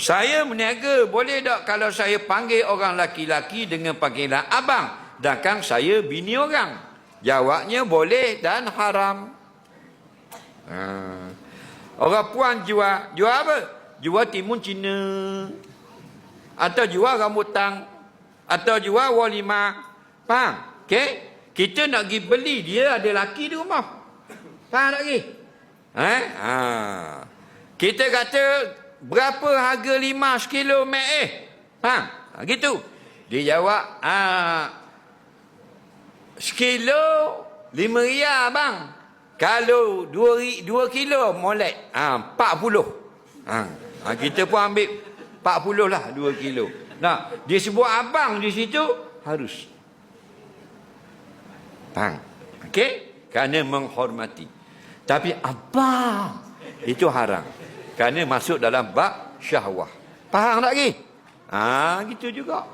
Saya meniaga, boleh tak kalau saya panggil orang laki-laki dengan panggilan abang, sedangkan saya bini orang? Jawabnya boleh dan haram. Orang puan jual apa? Jual timun Cina, atau jual rambutan, atau jual walimah. Faham? Okey? Kita nak pergi beli, dia ada laki di rumah. Faham tak lagi? Kita kata berapa harga 5 kilo mek faham? Gitu. Dia jawab, sekilo 5 riyal bang. Kalau 2 kilo molek 40. Kita pun ambil 40 lah 2 kilo. Nah, dia sebut abang di situ harus. Faham? Okey? Kerana menghormati. Tapi abang itu haram. Kerana masuk dalam bab syahwah. Faham tak lagi? Gitu juga.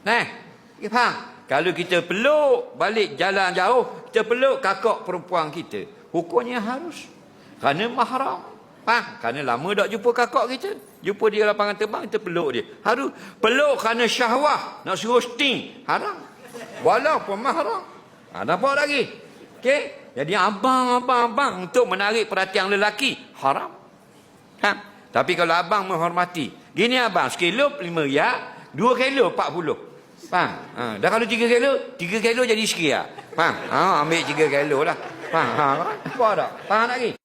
Faham? Kalau kita peluk balik jalan jauh, kita peluk kakak perempuan kita, hukumnya harus. Kerana mahram. Faham? Kerana lama tak jumpa kakak kita. Jumpa dia lapangan terbang, kita peluk dia. Harus. Peluk kerana syahwah. Nak suruh sting. Haram. Walaupun mahram. Nampak lagi? Okey? Jadi abang untuk menarik perhatian lelaki. Haram. Tapi kalau abang menghormati, gini abang, sekilo 5 riyal, 2 kilo 40. Faham? Dah kalau 3 kilo jadi sekian. Faham? Ambil 3 kilo lah. Faham? Apa tak? Faham lagi?